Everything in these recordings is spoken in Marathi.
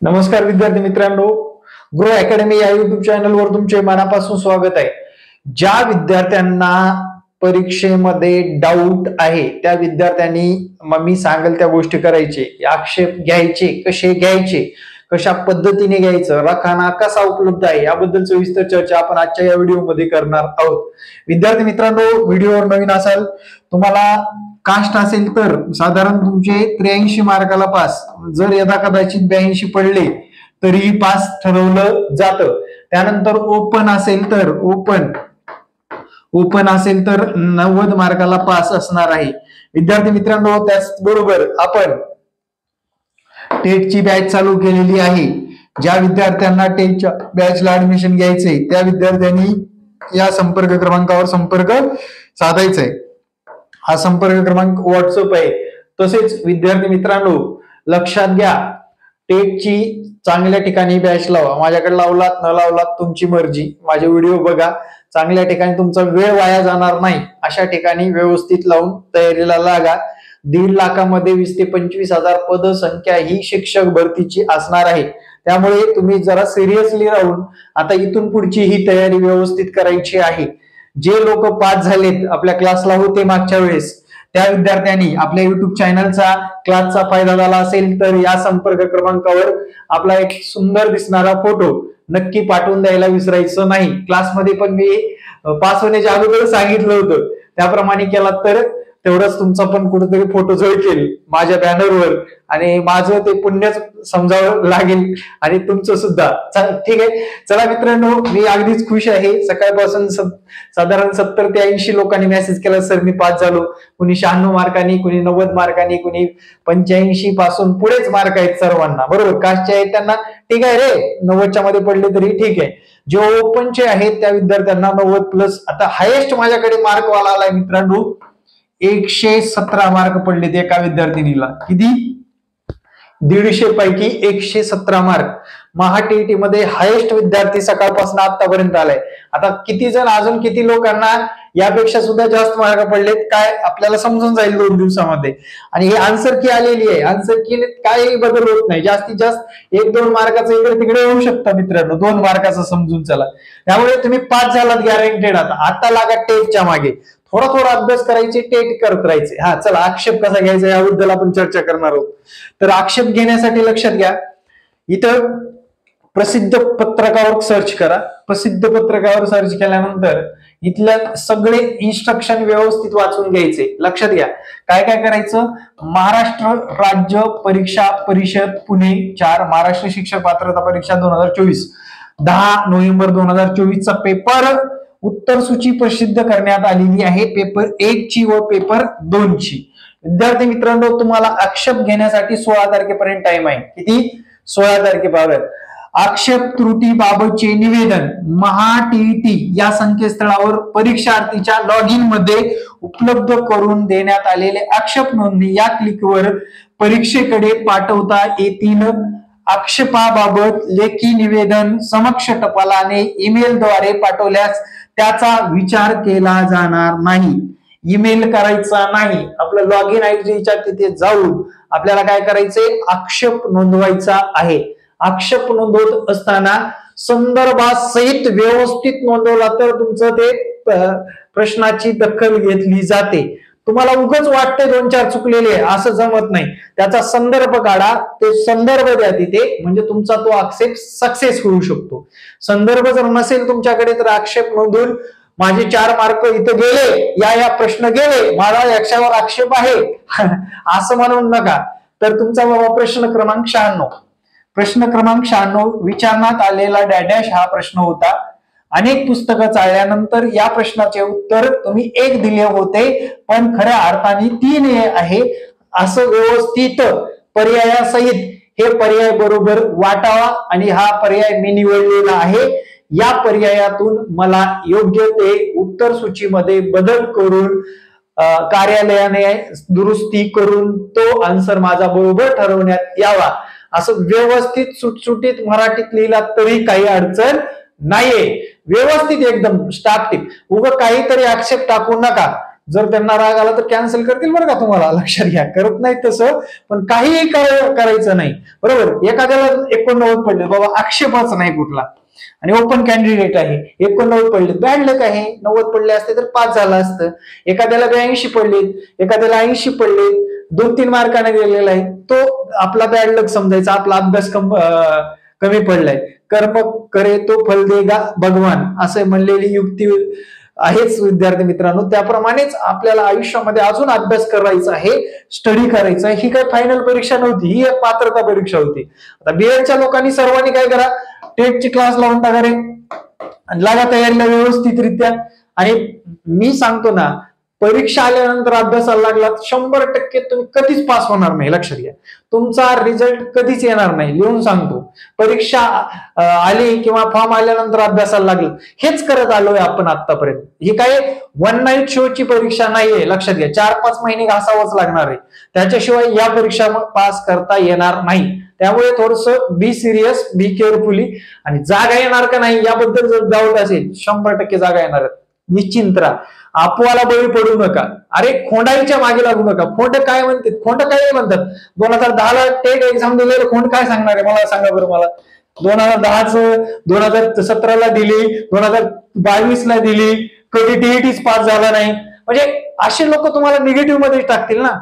नमस्कार विद्यार्थी मित्रांनो, ग्रो अकॅडमी या युट्यूब चॅनलवर तुमचे मनापासून स्वागत आहे. ज्या विद्यार्थ्यांना परीक्षेमध्ये डाऊट आहे त्या विद्यार्थ्यांनी मी सांगेल त्या गोष्टी करायचे, आक्षेप घ्यायचे, कसे घ्यायचे, कशा पद्धतीने घ्यायचं, रकाना कसा उपलब्ध आहे याबद्दल सविस्तर चर्चा आपण आजच्या या व्हिडिओमध्ये करणार आहोत. विद्यार्थी मित्रांनो, व्हिडिओवर नवीन असाल, तुम्हाला कास्ट असेल तर साधारण तुमचे 83 मार्काला पास, जर यदा कदाचित 82 पडले तरीही पास ठरवलं जातं. त्यानंतर ओपन असेल तर 90 मार्काला पास असणार आहे. विद्यार्थी मित्रांनो, त्याचबरोबर आपण टेटची बॅच चालू केलेली आहे. ज्या विद्यार्थ्यांना टेटच्या बॅचला ऍडमिशन घ्यायचंय त्या विद्यार्थ्यांनी या संपर्क क्रमांकावर संपर्क साधायचा आहे. हा संपर्क क्रमांक व्हॉट्सअप आहे. तसेच विद्यार्थी मित्रांनो, लक्षात घ्या, टेटची चांगल्या ठिकाणी बॅच लावा. माझ्याकडे लावलात न लावलात तुमची मर्जी. माझे व्हिडिओ बघा, चांगल्या ठिकाणी तुमचा वेळ वाया जाणार नाही अशा ठिकाणी व्यवस्थित लावून तयारीला लागा. 1.5 लाखामध्ये 20 ते 25 हजार पदसंख्या ही शिक्षक भरतीची असणार आहे. त्यामुळे तुम्ही जरा सिरियसली राहून आता इथून पुढची ही तयारी व्यवस्थित करायची आहे. जे लोक पास झालेत, आपल्या क्लासला होते मागच्या वेळेस, त्या विद्यार्थ्यांनी आपल्या युट्यूब चॅनलचा क्लासचा फायदा झाला असेल तर या संपर्क क्रमांकावर आपला एक सुंदर दिसणारा फोटो नक्की पाठवून द्यायला विसरायचं नाही. क्लासमध्ये पण मी पास होण्याच्या अगोदर सांगितलं होतं, त्याप्रमाणे केला तर तेवढंच तुमचा पण कुठेतरी फोटो झळकेल माझ्या बॅनरवर आणि माझं ते पुण्यच समजावं लागेल आणि तुमचं सुद्धा. ठीक आहे, चला मित्रांनो, मी अगदीच खुश आहे. सकाळपासून साधारण 70 ते 80 लोकांनी मेसेज केला, सर मी पास झालो. कुणी 96 मार्कांनी, कुणी 90 मार्कांनी, कुणी 85 पासून पुढेच मार्क आहेत सर्वांना. बरोबर, कास्टचे आहेत त्यांना ठीक आहे रे, 90च्या मध्ये पडले तरी ठीक आहे. जे ओपनचे आहेत त्या विद्यार्थ्यांना 90+. आता हायेस्ट माझ्याकडे मार्क वाला आलाय मित्रांनो, 117 मार्क पडलेत एका विद्यार्थिनीला. किती? 150 पैकी 117 मार्क. महाटीईटी मध्ये हायेस्ट विद्यार्थी सकाळपासून आतापर्यंत आलाय. आता किती जण, अजून किती लोकांना यापेक्षा सुद्धा जास्त मार्क पडलेत काय आपल्याला समजून जाईल 2 दिवसामध्ये. आणि ही आन्सर की आलेली आहे, आन्सर की काही बदल होत नाही. जास्तीत जास्त 1-2 मार्काचं इकडे तिकडे होऊ शकतं मित्रांनो, 2 मार्काचं समजून चला. त्यामुळे तुम्ही पास झालात गॅरंटेड. आता लागा टेटच्या मागे, थोडा अभ्यास करायचे, टेट करत राहायचे. हा चला, आक्षेप कसा घ्यायचा याबद्दल आपण चर्चा करणार आहोत. तर आक्षेप घेण्यासाठी लक्षात घ्या, इथं प्रसिद्ध पत्रकावर सर्च करा. प्रसिद्ध पत्रकावर सर्च केल्यानंतर इथल्या सगळे इन्स्ट्रक्शन व्यवस्थित वाचून घ्यायचे. लक्षात घ्या, काय काय करायचं. महाराष्ट्र राज्य परीक्षा परिषद पुणे 4 महाराष्ट्र शिक्षक पात्रता परीक्षा 2024, 10 नोव्हेंबर 2024 चा पेपर उत्तर सूची प्रसिद्ध करण्यात आलेली आहे, पेपर 1 ची व पेपर 2 ची. विद्यार्थी मित्रांनो, तुम्हाला आक्षेप घेण्यासाठी 16 तारखेपर्यंत टाइम आहे. किती? 16 तारखेपर्यंत. आक्षेप त्रुटी बाबतचे निवेदन महाटीईटी या संकेतस्थळावर परीक्षार्थीच्या लॉग इन मध्ये उपलब्ध करून देण्यात आलेले आक्षेप नोंदणी या क्लिकवर परीक्षेकडे पाठवता येतील. आक्षेपाबाबत लेखी निवेदन समक्ष टपालाने ईमेलद्वारे पाठवल्यास त्याचा विचार केला जाणार नाही. ईमेल करायचा नाही. आपलं लॉग इन आयडीच्या तिथे जाऊन आपल्याला काय करायचंय, आक्षेप नोंदवायचा आहे. आक्षेप नोंदवत असताना संदर्भासहित व्यवस्थित नोंदवला तर तुमचं ते प्रश्नाची दखल घेतली जाते. तुम्हाला उगाच वाटते 2-4 चुकलेले, असं जमत नाही. त्याचा संदर्भ काढा, ते संदर्भ द्या तिथे, म्हणजे तुमचा तो आक्षेप सक्सेस होऊ शकतो. संदर्भ जर नसेल तुमच्याकडे तर आक्षेप नोंदवून माझे 4 मार्क इथं गेले, या प्रश्न गेले, माझा याच्यावर आक्षेप आहे असं म्हणून नका. तर तुमचा बाबा प्रश्न क्रमांक 96 विचारण्यात आलेला डॅडॅश हा प्रश्न होता. अनेक पुस्तकं चाळल्यानंतर या प्रश्नाचे उत्तर तुम्ही 1 दिले होते, पण खऱ्या अर्थाने 3 आहे. असं व्यवस्थित पर्यायासहित हे पर्याय बरोबर वाटावा आणि हा पर्याय मी निवडलेला आहे. या पर्यायातून मला योग्य ते उत्तर सूचीमध्ये बदल करून कार्यालयाने दुरुस्ती करून तो आन्सर माझा बरोबर ठरवण्यात यावा. असं व्यवस्थित सुटसुटीत मराठीत लिहिला तरी काही अडचण नाहीये. व्यवस्थित एकदम स्टाफ टीप. उगा काहीतरी आक्षेप टाकू नका. जर त्यांना राग आला तर कॅन्सल करतील बरं का, तुम्हाला लक्षात घ्या. करत नाही तसं, पण काहीही करायचं नाही. बरोबर, एखाद्याला 89 पडले, बाबा आक्षेपच नाही कुठला, आणि ओपन कॅन्डिडेट आहे, 89 पडले, बॅड लक आहे. 90 पडले असते तर पास झालं असतं. एखाद्याला 82 पडले, एखाद्याला 80 पडले, 2-3 मार्काने गेलेला आहे, तो आपला बॅड लक समजायचा, आपला अभ्यास कमी पडलाय. कर्म करे तो फल देगा भगवान, असे म्हणलेली युक्ती आहेच विद्यार्थी मित्रांनो. त्याप्रमाणेच आपल्याला आयुष्यामध्ये अजून अभ्यास करायचा आहे, स्टडी करायचा आहे. ही काही फायनल परीक्षा नव्हती, ही एक पात्रता परीक्षा होती. आता बीएडच्या लोकांनी सर्वांनी काय करा, टेटची क्लास लावून टाका रे, लागा तयारीला व्यवस्थितरित्या. आणि मी सांगतो ना, परीक्षा आल्यानंतर अभ्यासाला लागला 100% तुम्ही कधीच पास होणार नाही. लक्षात घ्या, तुमचा रिझल्ट कधीच येणार नाही, लिहून सांगतो. परीक्षा आली किंवा फॉर्म आल्यानंतर अभ्यासाला लागलं, हेच करत आलोय आपण आतापर्यंत. ही काय वन नाईट शोची परीक्षा नाहीये, लक्षात घ्या. 4-5 महिने घासावंच लागणार आहे, त्याच्याशिवाय या परीक्षा पास करता येणार नाही. त्यामुळे थोडस बी सिरियस, बी केअरफुली. आणि जागा येणार का नाही याबद्दल जर डाऊट असेल, 100% जागा येणार आहेत, निश्चिंत राहा. अफवाला बळी पडू नका. अरे खोंडाईच्या मागे लागू नका. खोंड काय म्हणतात, खोंड काय म्हणतात, 2010ला टेट एक्झाम दिलेलं खोंड काय सांगणार आहे मला सांगा बरं. मला 2010च 2017ला दिली, 2022ला दिली, कधी टीईटीच पास झाला नाही. म्हणजे असे लोक तुम्हाला निगेटिव्ह मध्ये टाकतील ना.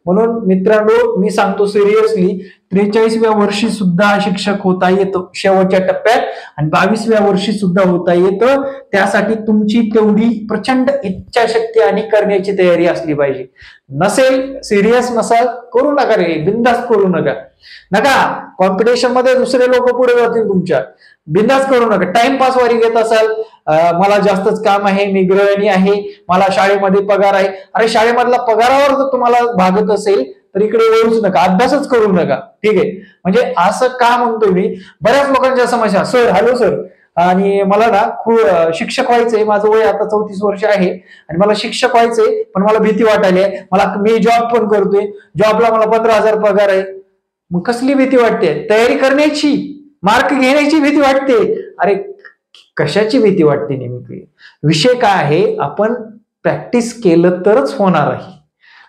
म्हणून मित्रांनो, मी सांगतो सिरियसली, 43व्या वर्षी सुद्धा शिक्षक होता येतं शेवटच्या टप्प्यात, आणि 22व्या वर्षी सुद्धा होता येतं. त्यासाठी तुमची तेवढी प्रचंड इच्छाशक्ती आणि करण्याची तयारी असली पाहिजे. नसेल, सिरियस नसाल, करू नका रे, बिनधास्त करू नका. कॉम्पिटिशन मध्ये दुसरे लोक पुढे जातील तुमच्या, बिनधास्त करू नका. टाइमपास वारी घेत असाल, मला जास्तच काम आहे, मी गृहिणी आहे, मला शाळेमध्ये पगार आहे. अरे शाळेमधला पगारावर जर तुम्हाला भागत असेल तर इकडे येऊच नका, अभ्यासच करू नका. ठीक आहे, म्हणजे असं का म्हणतोय मी, बऱ्याच लोकांच्या समस्या, सर हॅलो सर, आणि मला ना खूप शिक्षक व्हायचंय, माझं वय आता 34 वर्ष आहे, आणि मला शिक्षक व्हायचंय, पण मला भीती वाटायली आहे. मी जॉब पण करतोय, जॉबला मला 15,000 पगार आहे. मग कसली भीती वाटते? तयारी करण्याची, मार्क घेण्याची भीती वाटते. अरे कशाची भीती वाटते नेमकी? विषय काय आहे, आपण प्रॅक्टिस केलं तरच होणार आहे,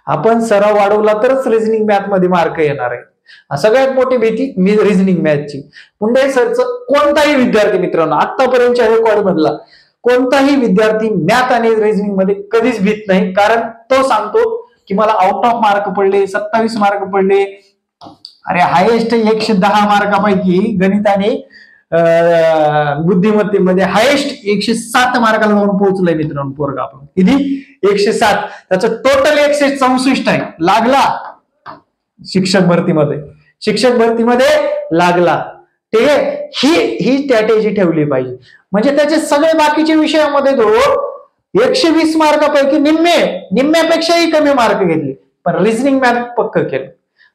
आपण सराव वाढवला तरच रिझनिंग मॅथ मध्ये मार्क येणार आहे. सगळ्यात मोठी भीती मी रिझनिंग मॅथची. पुंडे सरचं कोणताही विद्यार्थी मित्रांनो, आतापर्यंतच्या रेकॉर्ड मधला कोणताही विद्यार्थी मॅथ आणि रिझनिंग मध्ये कधीच भीत नाही. कारण तो सांगतो की मला आउट ऑफ मार्क पडले, 27 मार्क पडले. अरे हायेस्ट 110 मार्कापैकी गणिताने बुद्धिमत्तेमध्ये हायेस्ट 107 मार्काला जाऊन पोहोचलंय मित्रांनो पोरगा. आपण किती? 107. त्याचं टोटल 164 आहे. लागला शिक्षक भरतीमध्ये, शिक्षक भरतीमध्ये लागला. ठीक आहे, ही स्ट्रॅटेजी ठेवली पाहिजे. म्हणजे त्याचे सगळे बाकीच्या विषयामध्ये तो 120 मार्कापैकी निम्म्यापेक्षाही कमी मार्क घेतले, पण रिझनिंग मॅथ पक्क केलं.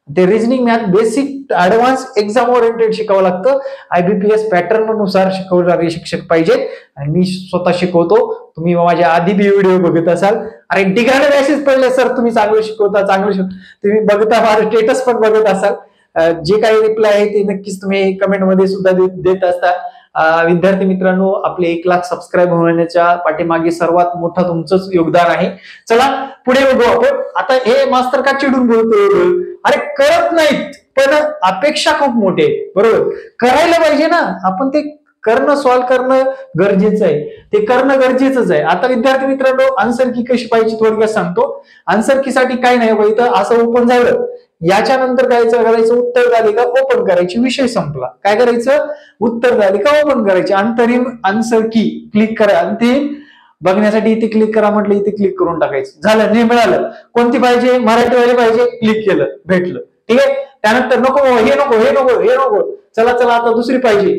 ते reasoning math basic advance exam oriented शिकावं लागतं. IBPS पॅटर्न नुसार शिकवणारे शिक्षक पाहिजेत, आणि मी स्वतः शिकवतो. तुम्ही माझ्या आधी बी व्हिडिओ बघत असाल, अरे डिग्राने मेसेज पडले सर तुम्ही चांगलं शिकवता, तुम्ही बघता, माझं स्टेटस पण बघत असाल. जे काही रिप्लाय आहे ते नक्कीच तुम्ही कमेंट मध्ये सुद्धा देत असता. विद्यार्थी मित्रांनो, आपले 1 लाख सबस्क्राईब होण्याच्या पाठीमागे सर्वात मोठं तुमचंच योगदान आहे. चला पुढे बघू आपण. आता हे मास्तर का चिडून बोलतो, अरे करत नाहीत पण अपेक्षा खूप मोठे आहेत. बरोबर, करायला पाहिजे ना. आपण ते करणं, सॉल्व्ह करणं गरजेचं आहे, ते करणं गरजेचंच आहे. आता विद्यार्थी मित्रांनो, आन्सर की कशी पाहिजे थोडक्यात सांगतो. आन्सर की साठी काय नाही, इथं असं ओपन झालं, याच्यानंतर काय करायचं, उत्तर झाले का ओपन करायची, विषय संपला. काय करायचं, उत्तर झाले का ओपन करायचे. अंतरिम आन्सर की क्लिक करा, अंतिम बघण्यासाठी इथे क्लिक करा म्हटलं, इथे क्लिक करून टाकायचं. झालं, नाही मिळालं, कोणती पाहिजे, मराठीवाली पाहिजे, क्लिक केलं, भेटलं. ठीक आहे, त्यानंतर नको हे नको हे नको हे नको, चला आता दुसरी पाहिजे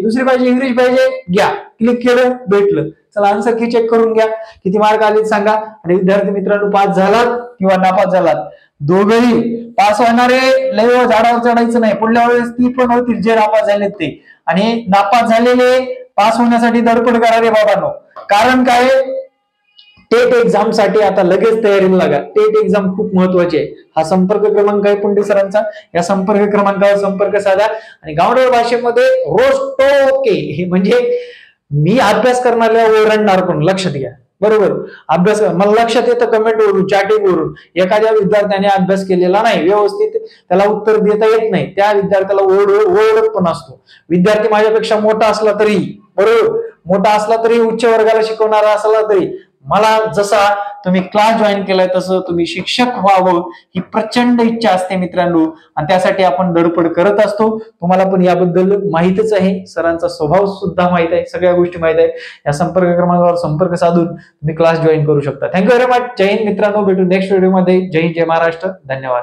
इंग्लिश पाहिजे, घ्या, क्लिक केलं, भेटलं. चला आन्सर की चेक करून घ्या, किती मार्क आले सांगा. आणि विद्यार्थी मित्रांनो, पास झालात किंवा नापास झालात, दोघंही पास होणारे लय झाडावर चढायचं नाही. पुढल्या वेळेस ती पण होतील जे नापास झालेत ते, आणि नापास झालेले पास होण्यासाठी धडपड करा रे बाबांनो. कारण काय, टेट एक्झाम साठी आता लगेच तयारीला लागा. टेट एक्झाम खूप महत्वाची आहे. हा संपर्क क्रमांक आहे पुंडे सरांचा, या संपर्क क्रमांकावर संपर्क साधा. आणि गावडळ भाषेमध्ये रोज टोके, हे म्हणजे मी अभ्यास करणाऱ्या ओरडणार पण, लक्षात घ्या. बरोबर. अभ्यास मला लक्षात येतं कमेंटवरून, चॅटिंगवरून, एखाद्या विद्यार्थ्याने अभ्यास केलेला नाही व्यवस्थित, त्याला उत्तर देता येत नाही, त्या विद्यार्थ्याला ओरडत पण असतो. विद्यार्थी माझ्यापेक्षा मोठा असला तरी, बरोबर, मोठा असला तरी, उच्च वर्गाला शिकवणारा असला तरी, मला जसा तुम्ही क्लास जॉईन केलाय तसं तुम्ही शिक्षक व्हावं ही प्रचंड इच्छा असते मित्रांनो, आणि त्यासाठी आपण धडपड करत असतो. तुम्हाला पण याबद्दल माहितच आहे, सरांचा स्वभाव सुद्धा माहित आहे, सगळ्या गोष्टी माहित आहे. या संपर्क क्रमांकावर संपर्क साधून तुम्ही क्लास जॉईन करू शकता. Thank you very much. जय हिंद मित्रांनो, भेटू नेक्स्ट व्हिडिओमध्ये. जय हिंद, जय महाराष्ट्र. धन्यवाद.